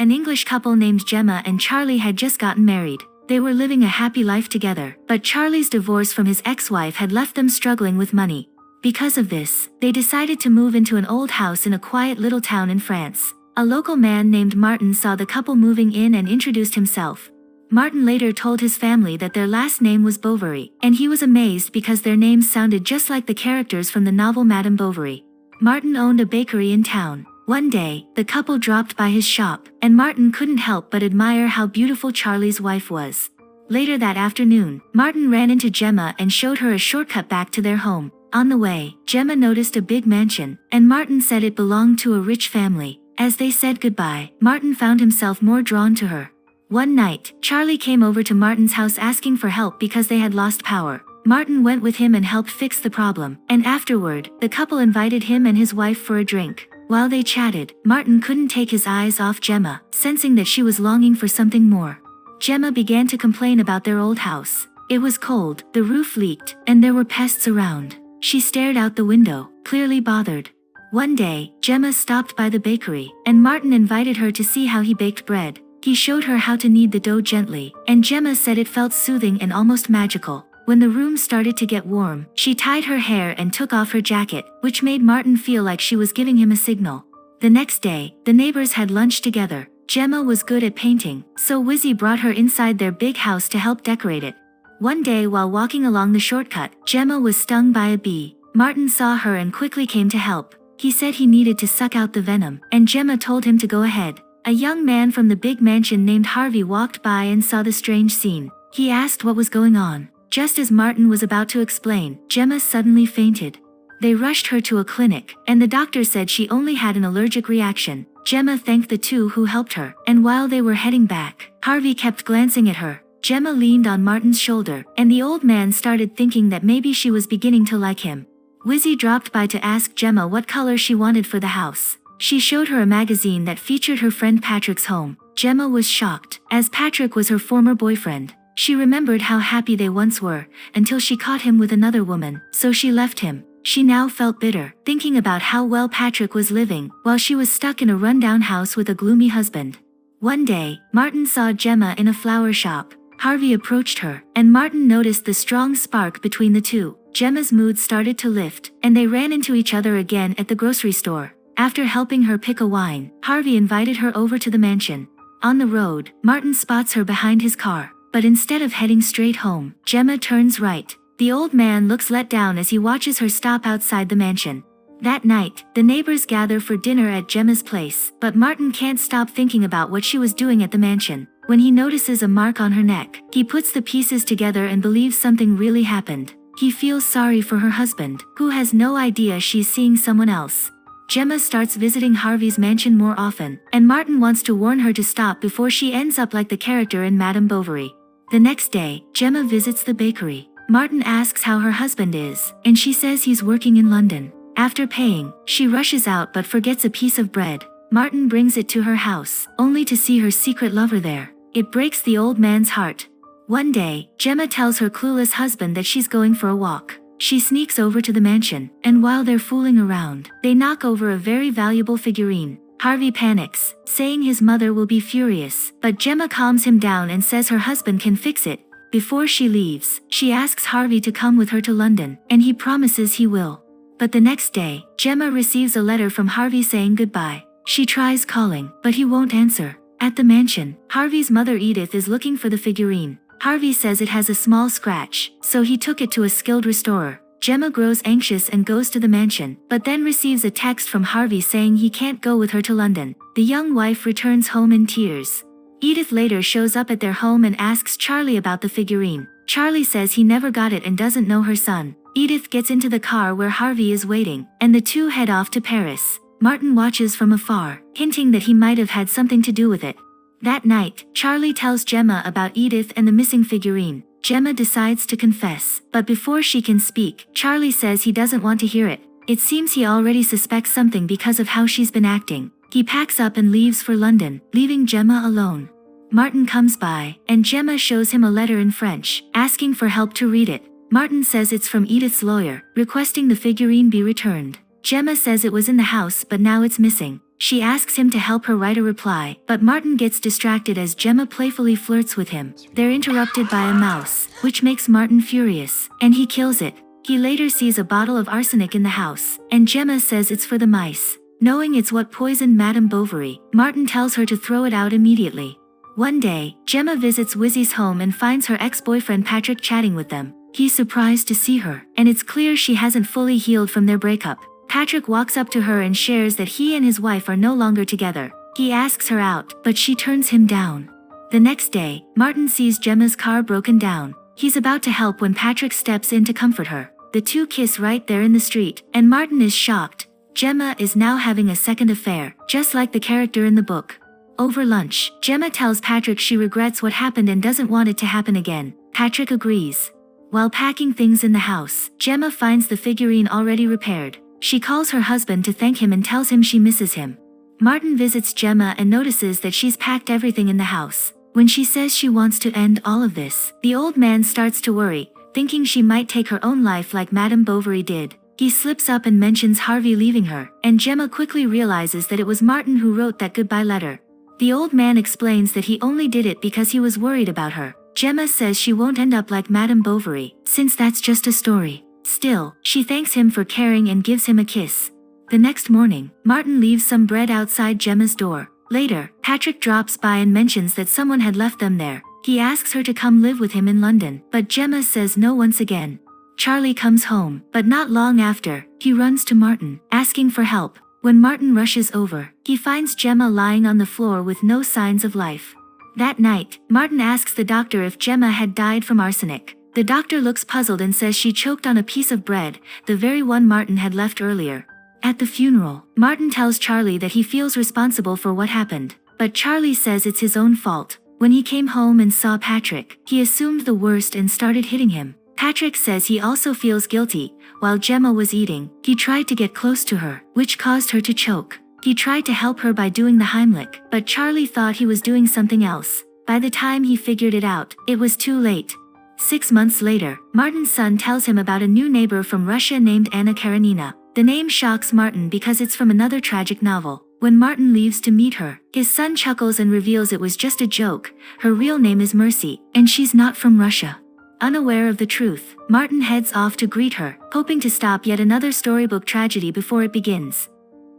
An English couple named Gemma and Charlie had just gotten married. They were living a happy life together, but Charlie's divorce from his ex-wife had left them struggling with money. Because of this, they decided to move into an old house in a quiet little town in France. A local man named Martin saw the couple moving in and introduced himself. Martin later told his family that their last name was Bovary, and he was amazed because their names sounded just like the characters from the novel Madame Bovary. Martin owned a bakery in town. One day, the couple dropped by his shop, and Martin couldn't help but admire how beautiful Charlie's wife was. Later that afternoon, Martin ran into Gemma and showed her a shortcut back to their home. On the way, Gemma noticed a big mansion, and Martin said it belonged to a rich family. As they said goodbye, Martin found himself more drawn to her. One night, Charlie came over to Martin's house asking for help because they had lost power. Martin went with him and helped fix the problem, and afterward, the couple invited him and his wife for a drink. While they chatted, Martin couldn't take his eyes off Gemma, sensing that she was longing for something more. Gemma began to complain about their old house. It was cold, the roof leaked, and there were pests around. She stared out the window, clearly bothered. One day, Gemma stopped by the bakery, and Martin invited her to see how he baked bread. He showed her how to knead the dough gently, and Gemma said it felt soothing and almost magical. When the room started to get warm, she tied her hair and took off her jacket, which made Martin feel like she was giving him a signal. The next day, the neighbors had lunch together. Gemma was good at painting, so Wizzy brought her inside their big house to help decorate it. One day while walking along the shortcut, Gemma was stung by a bee. Martin saw her and quickly came to help. He said he needed to suck out the venom, and Gemma told him to go ahead. A young man from the big mansion named Harvey walked by and saw the strange scene. He asked what was going on. Just as Martin was about to explain, Gemma suddenly fainted. They rushed her to a clinic, and the doctor said she only had an allergic reaction. Gemma thanked the two who helped her, and while they were heading back, Harvey kept glancing at her. Gemma leaned on Martin's shoulder, and the old man started thinking that maybe she was beginning to like him. Wizzy dropped by to ask Gemma what color she wanted for the house. She showed her a magazine that featured her friend Patrick's home. Gemma was shocked, as Patrick was her former boyfriend. She remembered how happy they once were, until she caught him with another woman, so she left him. She now felt bitter, thinking about how well Patrick was living, while she was stuck in a rundown house with a gloomy husband. One day, Martin saw Gemma in a flower shop. Harvey approached her, and Martin noticed the strong spark between the two. Gemma's mood started to lift, and they ran into each other again at the grocery store. After helping her pick a wine, Harvey invited her over to the mansion. On the road, Martin spots her behind his car. But instead of heading straight home, Gemma turns right. The old man looks let down as he watches her stop outside the mansion. That night, the neighbors gather for dinner at Gemma's place, but Martin can't stop thinking about what she was doing at the mansion. When he notices a mark on her neck, he puts the pieces together and believes something really happened. He feels sorry for her husband, who has no idea she's seeing someone else. Gemma starts visiting Harvey's mansion more often, and Martin wants to warn her to stop before she ends up like the character in Madame Bovary. The next day, Gemma visits the bakery. Martin asks how her husband is, and she says he's working in London. After paying, she rushes out but forgets a piece of bread. Martin brings it to her house, only to see her secret lover there. It breaks the old man's heart. One day, Gemma tells her clueless husband that she's going for a walk. She sneaks over to the mansion, and while they're fooling around, they knock over a very valuable figurine. Harvey panics, saying his mother will be furious, but Gemma calms him down and says her husband can fix it. Before she leaves, she asks Harvey to come with her to London, and he promises he will. But the next day, Gemma receives a letter from Harvey saying goodbye. She tries calling, but he won't answer. At the mansion, Harvey's mother Edith is looking for the figurine. Harvey says it has a small scratch, so he took it to a skilled restorer. Gemma grows anxious and goes to the mansion, but then receives a text from Harvey saying he can't go with her to London. The young wife returns home in tears. Edith later shows up at their home and asks Charlie about the figurine. Charlie says he never got it and doesn't know her son. Edith gets into the car where Harvey is waiting, and the two head off to Paris. Martin watches from afar, hinting that he might have had something to do with it. That night, Charlie tells Gemma about Edith and the missing figurine. Gemma decides to confess, but before she can speak, Charlie says he doesn't want to hear it. It seems he already suspects something because of how she's been acting. He packs up and leaves for London, leaving Gemma alone. Martin comes by, and Gemma shows him a letter in French, asking for help to read it. Martin says it's from Edith's lawyer, requesting the figurine be returned. Gemma says it was in the house but now it's missing. She asks him to help her write a reply, but Martin gets distracted as Gemma playfully flirts with him. They're interrupted by a mouse, which makes Martin furious, and he kills it. He later sees a bottle of arsenic in the house, and Gemma says it's for the mice. Knowing it's what poisoned Madame Bovary, Martin tells her to throw it out immediately. One day, Gemma visits Wizzy's home and finds her ex-boyfriend Patrick chatting with them. He's surprised to see her, and it's clear she hasn't fully healed from their breakup. Patrick walks up to her and shares that he and his wife are no longer together. He asks her out, but she turns him down. The next day, Martin sees Gemma's car broken down. He's about to help when Patrick steps in to comfort her. The two kiss right there in the street, and Martin is shocked. Gemma is now having a second affair, just like the character in the book. Over lunch, Gemma tells Patrick she regrets what happened and doesn't want it to happen again. Patrick agrees. While packing things in the house, Gemma finds the figurine already repaired. She calls her husband to thank him and tells him she misses him. Martin visits Gemma and notices that she's packed everything in the house. When she says she wants to end all of this, the old man starts to worry, thinking she might take her own life like Madame Bovary did. He slips up and mentions Harvey leaving her, and Gemma quickly realizes that it was Martin who wrote that goodbye letter. The old man explains that he only did it because he was worried about her. Gemma says she won't end up like Madame Bovary, since that's just a story. Still, she thanks him for caring and gives him a kiss. The next morning, Martin leaves some bread outside Gemma's door. Later, Patrick drops by and mentions that someone had left them there. He asks her to come live with him in London, but Gemma says no once again. Charlie comes home, but not long after, he runs to Martin, asking for help. When Martin rushes over, he finds Gemma lying on the floor with no signs of life. That night, Martin asks the doctor if Gemma had died from arsenic. The doctor looks puzzled and says she choked on a piece of bread, the very one Martin had left earlier. At the funeral, Martin tells Charlie that he feels responsible for what happened, but Charlie says it's his own fault. When he came home and saw Patrick, he assumed the worst and started hitting him. Patrick says he also feels guilty. While Gemma was eating, he tried to get close to her, which caused her to choke. He tried to help her by doing the Heimlich, but Charlie thought he was doing something else. By the time he figured it out, it was too late. 6 months later, Martin's son tells him about a new neighbor from Russia named Anna Karenina. The name shocks Martin because it's from another tragic novel. When Martin leaves to meet her, his son chuckles and reveals it was just a joke. Her real name is Mercy, and she's not from Russia. Unaware of the truth, Martin heads off to greet her, hoping to stop yet another storybook tragedy before it begins.